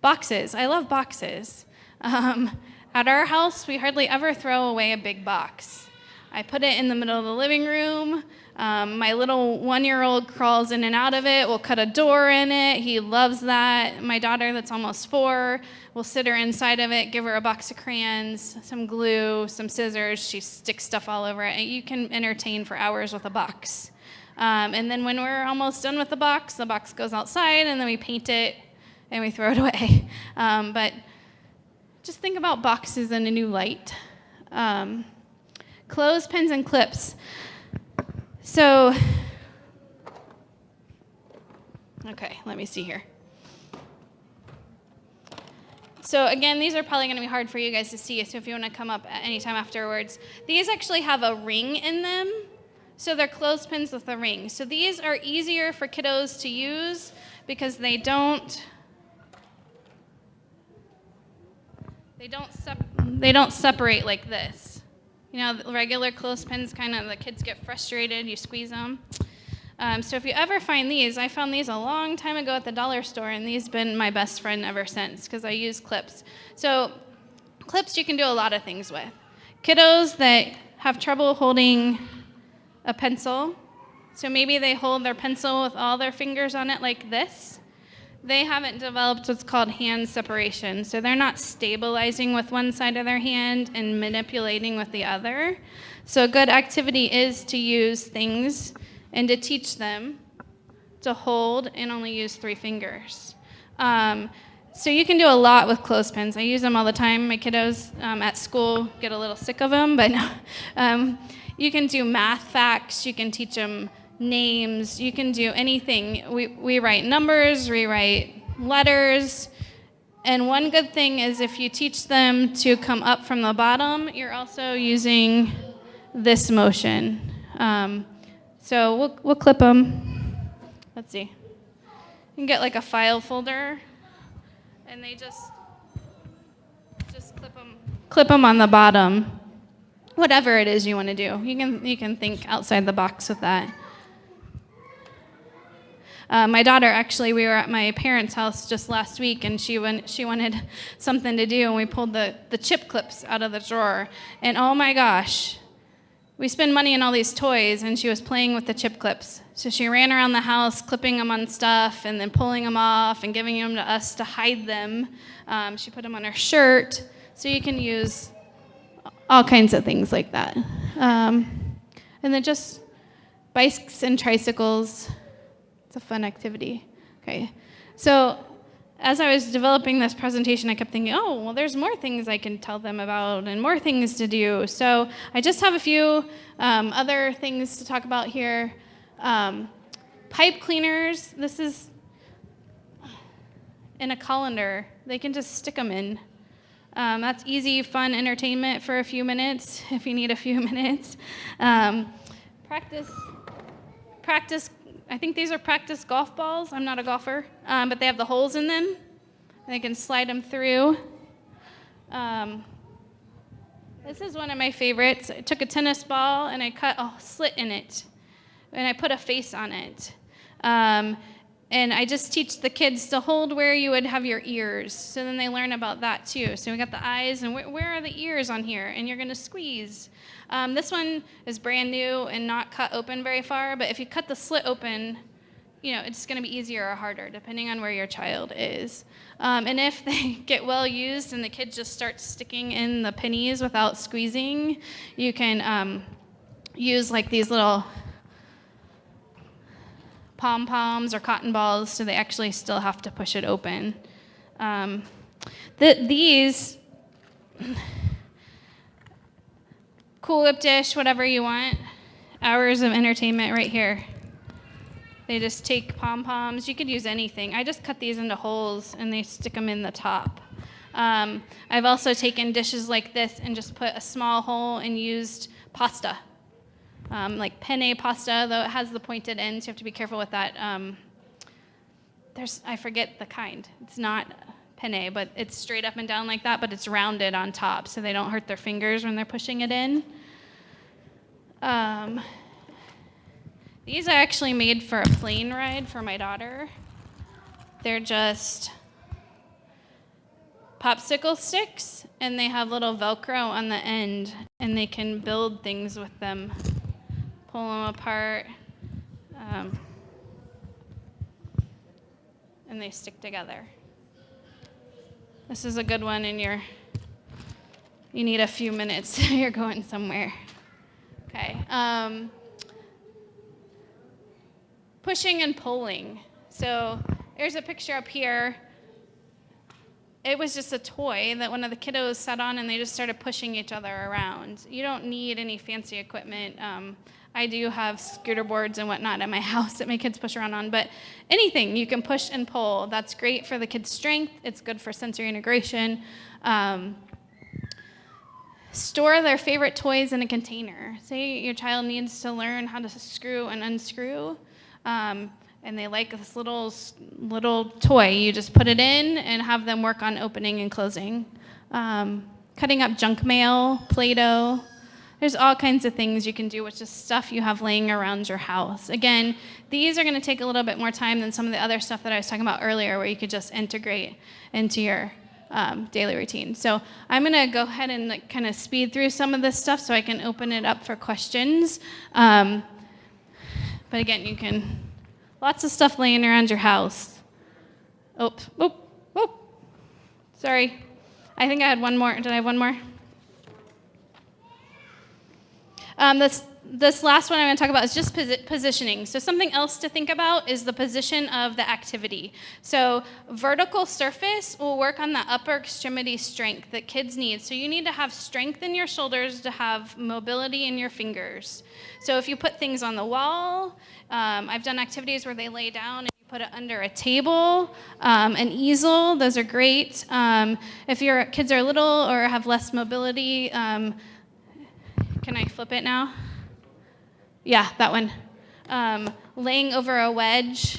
boxes. I love boxes. At our house, we hardly ever throw away a big box. I put it in the middle of the living room. My little 1-year-old crawls in and out of it. We'll cut a door in it. He loves that. My daughter, that's almost 4, will sit her inside of it, give her a box of crayons, some glue, some scissors. She sticks stuff all over it. And you can entertain for hours with a box. And then when we're almost done with the box goes outside, and then we paint it, and we throw it away. But just think about boxes in a new light. Clothespins and clips. So, okay, let me see here. So again, these are probably going to be hard for you guys to see, so if you want to come up at any time afterwards. These actually have a ring in them, so they're clothespins with a ring. So these are easier for kiddos to use because they don't separate like this. You know, the regular clothespins, kind of, the kids get frustrated, you squeeze them. So if you ever find these, I found these a long time ago at the dollar store, and these have been my best friend ever since, because I use clips. So clips you can do a lot of things with. Kiddos that have trouble holding a pencil, so maybe they hold their pencil with all their fingers on it like this. they haven't developed what's called hand separation. So they're not stabilizing with one side of their hand and manipulating with the other. So a good activity is to use things and to teach them to hold and only use 3 fingers. So you can do a lot with clothespins. I use them all the time. My kiddos at school get a little sick of them, but you can do math facts. You can teach them names. You can do anything. We write numbers, we write letters. And one good thing is if you teach them to come up from the bottom, you're also using this motion. So we'll clip them. Let's see. You can get like a file folder, and they just clip them on the bottom. Whatever it is you want to do, you can think outside the box with that. My daughter, actually, we were at my parents' house just last week, and she wanted something to do, and we pulled the chip clips out of the drawer. And oh my gosh, we spend money on all these toys, and she was playing with the chip clips. So she ran around the house, clipping them on stuff, and then pulling them off and giving them to us to hide them. She put them on her shirt, so you can use all kinds of things like that. And then just bikes and tricycles. It's a fun activity. Okay, so as I was developing this presentation, I kept thinking, oh, well, there's more things I can tell them about and more things to do. So I just have a few other things to talk about here. Pipe cleaners, this is in a colander. They can just stick them in. That's easy, fun entertainment for a few minutes, if you need a few minutes. Practice. I think these are practice golf balls. I'm not a golfer, but they have the holes in them. They can slide them through. This is one of my favorites. I took a tennis ball and I cut a slit in it, and I put a face on it. And I just teach the kids to hold where you would have your ears, so then they learn about that too. So we got the eyes, and where are the ears on here? And you're going to squeeze. This one is brand new and not cut open very far, but if you cut the slit open, it's going to be easier or harder, depending on where your child is. And if they get well used and the kid just starts sticking in the pennies without squeezing, you can use like these little pom-poms or cotton balls, so they actually still have to push it open. These Cool Whip dish, whatever you want, hours of entertainment right here. They just take pom-poms. You could use anything. I just cut these into holes, and they stick them in the top. I've also taken dishes like this and just put a small hole and used pasta. Like penne pasta, though it has the pointed ends. You have to be careful with that. I forget the kind. It's not penne, but it's straight up and down like that, but it's rounded on top, so they don't hurt their fingers when they're pushing it in. These are actually made for a plane ride for my daughter. They're just popsicle sticks, and they have little Velcro on the end, and they can build things with them. Pull them apart, and they stick together. This is a good one, and you need a few minutes. You're going somewhere. Okay. Pushing and pulling. So there's a picture up here. It was just a toy that one of the kiddos sat on, and they just started pushing each other around. You don't need any fancy equipment. I do have scooter boards and whatnot at my house that my kids push around on, but anything you can push and pull. That's great for the kids' strength. It's good for sensory integration. Store their favorite toys in a container. Say your child needs to learn how to screw and unscrew, and they like this little toy. You just put it in and have them work on opening and closing. Cutting up junk mail, Play-Doh. There's all kinds of things you can do with just stuff you have laying around your house. Again, these are going to take a little bit more time than some of the other stuff that I was talking about earlier, where you could just integrate into your daily routine. So I'm going to go ahead and kind of speed through some of this stuff so I can open it up for questions. But again, lots of stuff laying around your house. Oh. Sorry. I think I had one more. Did I have one more? This last one I'm going to talk about is just positioning. So something else to think about is the position of the activity. So vertical surface will work on the upper extremity strength that kids need. So you need to have strength in your shoulders to have mobility in your fingers. So if you put things on the wall, I've done activities where they lay down and you put it under a table, an easel. Those are great. If your kids are little or have less mobility, can I flip it now? Yeah, that one. Laying over a wedge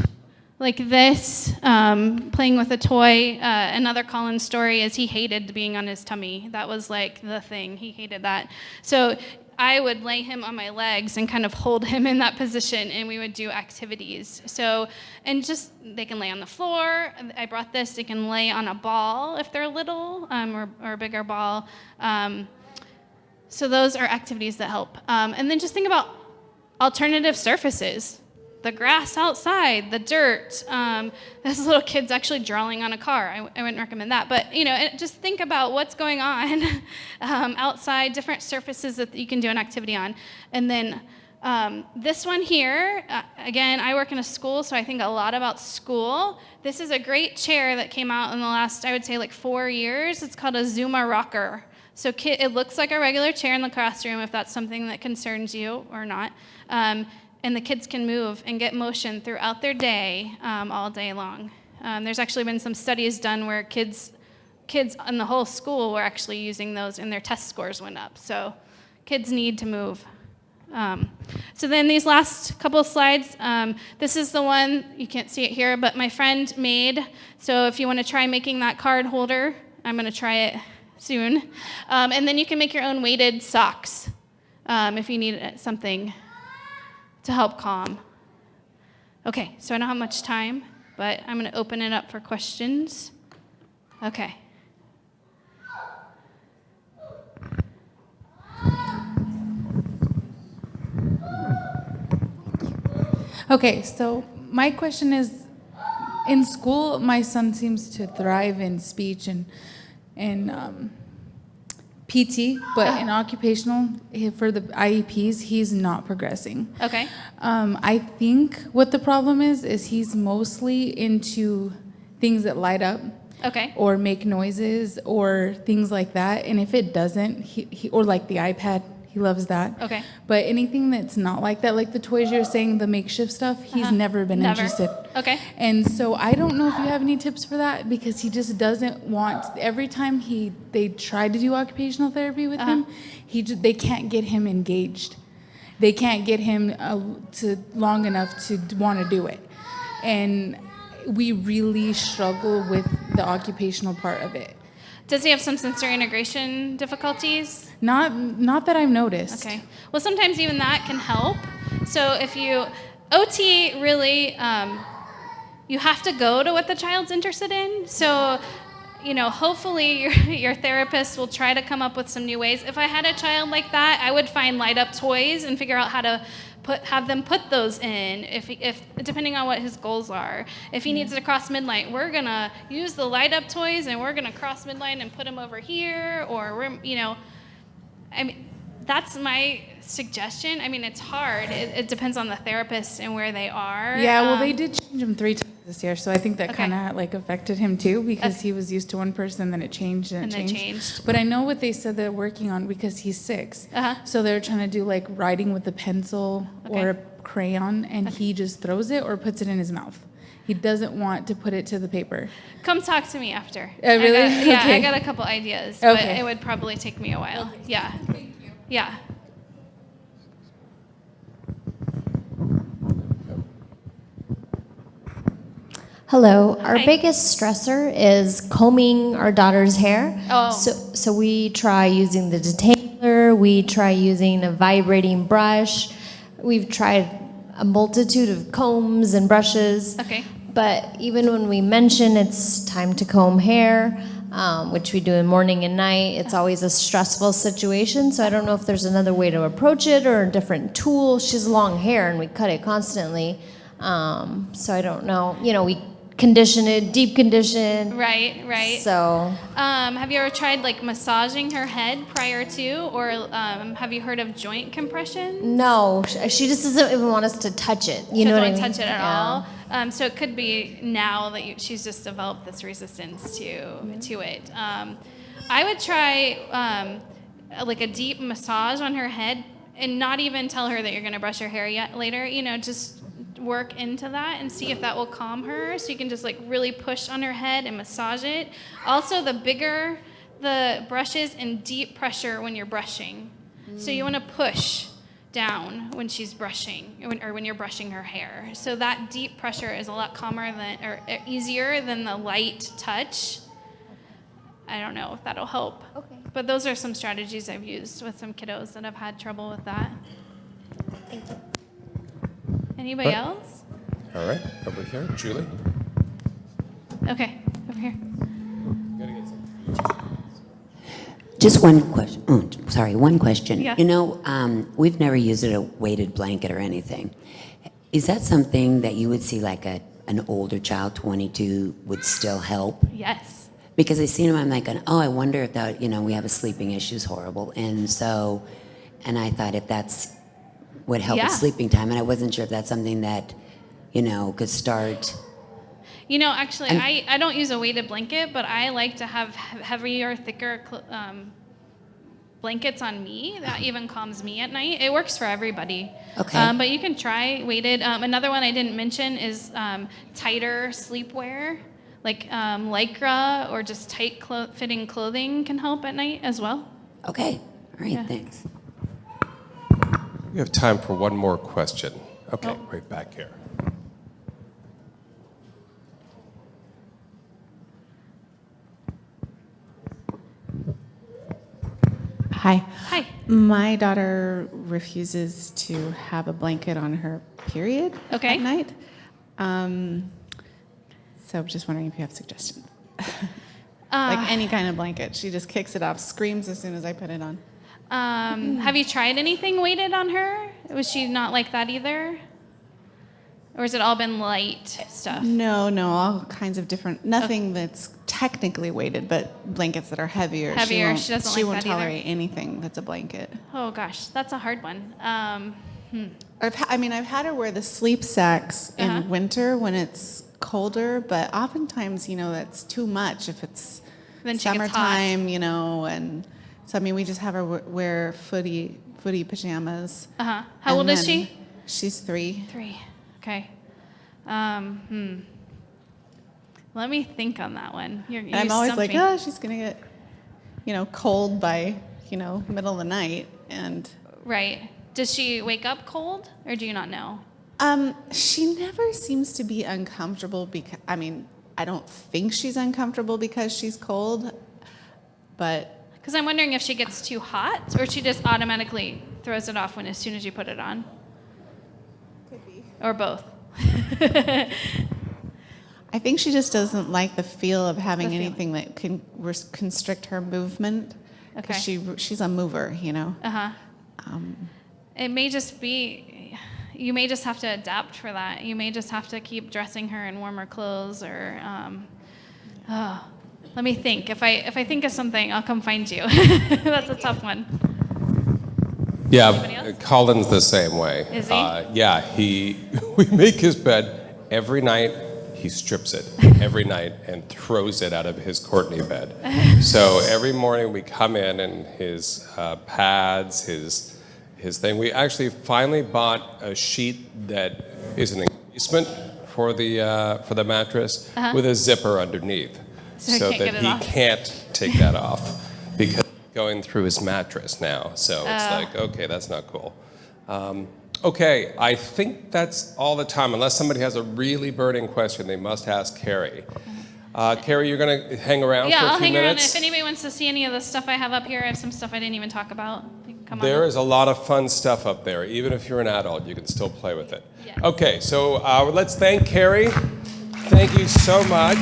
like this, playing with a toy. Another Colin story is he hated being on his tummy. That was like the thing. He hated that. So I would lay him on my legs and kind of hold him in that position, and we would do activities. So, and just, they can lay on the floor. I brought this. They can lay on a ball if they're little, or a bigger ball. So those are activities that help. And then just think about alternative surfaces, the grass outside, the dirt. This little kid's actually drawing on a car. I wouldn't recommend that. But, just think about what's going on outside, different surfaces that you can do an activity on. And then this one here, again, I work in a school, so I think a lot about school. This is a great chair that came out in the last, I would say, like 4 years. It's called a Zuma rocker. So it looks like a regular chair in the classroom, if that's something that concerns you or not. And the kids can move and get motion throughout their day, all day long. There's actually been some studies done where kids in the whole school were actually using those, and their test scores went up. So kids need to move. So then these last couple of slides, this is the one, you can't see it here, but my friend made. So if you want to try making that card holder, I'm going to try it soon. And then you can make your own weighted socks if you need something to help calm. Okay, so I don't have much time, but I'm going to open it up for questions. Okay. Okay, so my question is, in school, my son seems to thrive in speech and PT, but in occupational, for the IEPs, he's not progressing. Okay. I think what the problem is he's mostly into things that light up. Okay. Or make noises or things like that. And if it doesn't, he or like the iPad, he loves that. Okay. But anything that's not like that, like the toys you're saying, the makeshift stuff, he's never been interested. Okay. And so I don't know if you have any tips for that, because he just doesn't want, every time they try to do occupational therapy with him, they can't get him engaged. They can't get him to long enough to want to do it. And we really struggle with the occupational part of it. Does he have some sensory integration difficulties? Not that I've noticed. Okay. Well, sometimes even that can help. So if OT really, you have to go to what the child's interested in. So, hopefully your therapist will try to come up with some new ways. If I had a child like that, I would find light up toys and figure out how to have them put those in, if depending on what his goals are. If he needs to cross midline, we're gonna use the light up toys and we're gonna cross midline and put him over here, or that's my suggestion. It's hard. It depends on the therapist and where they are. Yeah, well, they did change him 3 times this year, so I think that Okay. kind of affected him too, because he was used to one person, then it changed and it changed. But I know what they said they're working on, because he's 6. So they're trying to do writing with a pencil or a crayon, and he just throws it or puts it in his mouth. He doesn't want to put it to the paper. Come talk to me after. Really? I got a couple ideas, but Okay. it would probably take me a while. Okay. Yeah. Thank you. Yeah. Hello. Our Hi. biggest stressor is combing our daughter's hair. Oh. So we try using the detailer, we try using a vibrating brush, we've tried a multitude of combs and brushes. Okay. But even when we mention it's time to comb hair, which we do in morning and night, it's always a stressful situation. So I don't know if there's another way to approach it or a different tool. She has long hair and we cut it constantly. So I don't know. We condition it, deep condition. Right. So, Have you ever tried like massaging her head prior to, or have you heard of joint compression? no, she just doesn't even want us to touch it. You She know what I doesn't mean? touch it at Yeah. all. So it could be now that she's just developed this resistance to it. I would try like a deep massage on her head, and not even tell her that you're going to brush her hair yet later. Just work into that and see if that will calm her. So you can just like really push on her head and massage it. Also, the bigger the brush is, and deep pressure when you're brushing. So you want to push down when she's brushing, or when you're brushing her hair. So that deep pressure is a lot calmer or easier than the light touch. I don't know if that'll help. Okay. But those are some strategies I've used with some kiddos that have had trouble with that. Thank you. Anybody else? All right, over here, Julie. Okay, over here. Just one question. Oh, sorry, one question. Yeah. We've never used a weighted blanket or anything. Is that something that you would see like an older child, 22, would still help? Yes. Because I seen them, I'm like, oh, I wonder if that, we have a sleeping issue is horrible. And I thought if that's would help with Yeah. sleeping time. And I wasn't sure if that's something that, could start. Actually, I don't use a weighted blanket, but I like to have heavier, thicker blankets on me. That even calms me at night. It works for everybody. Okay. But you can try weighted. Another one I didn't mention is tighter sleepwear. Like Lycra or just tight fitting clothing can help at night as well. Okay. All right, Yeah. thanks. We have time for one more question. Okay, Oh. right back here. Hi. Hi. My daughter refuses to have a blanket on her period Okay. at night. So I'm just wondering if you have suggestions. Like any kind of blanket. She just kicks it off, screams as soon as I put it on. Have you tried anything weighted on her? Was she not like that either? Or has it all been light stuff? No, all kinds of different, nothing that's technically weighted, but blankets that are heavier. Heavier, she doesn't She like won't that either. tolerate anything that's a blanket. Oh gosh, that's a hard one. I've had her wear the sleep sacks Uh-huh. in winter when it's colder, but oftentimes, that's too much if it's Then she gets hot. summertime, and so we just have her wear footy pajamas. Uh-huh. How old And is then she? She's 3. 3. Okay. Let me think on that one. And I'm always like, me. oh, she's gonna get, cold by, middle of the night, and Right. Does she wake up cold, or do you not know? she never seems to be uncomfortable because, I don't think she's uncomfortable because she's cold, but Because I'm wondering if she gets too hot, or she just automatically throws it off as soon as you put it on. could be. Or both. I think she just doesn't like the feel of having The feel. anything that can constrict her movement. Okay. Because she's a mover, Uh-huh. It may just be, you may just have to adapt for that. You may just have to keep dressing her in warmer clothes, or, let me think. If I think of something, I'll come find you. That's a tough one. Anybody Yeah, else? Colin's the same way. Is he? We make his bed every night. He strips it every night and throws it out of his Courtney bed. So every morning we come in and his pads, his thing. We actually finally bought a sheet that is an encasement for the mattress with a zipper underneath, So he can't that get it he off. can't take that off because it's going through his mattress now. So it's like, okay, that's not cool. Okay, I think that's all the time. Unless somebody has a really burning question, they must ask Kerry. Kerry, you're going to hang around Yeah, for a I'll few hang around. minutes? If anybody wants to see any of the stuff I have up here, I have some stuff I didn't even talk about. You can come on There up. is a lot of fun stuff up there. Even if you're an adult, you can still play with it. Yeah. Okay, so let's thank Kerry. Thank you so much.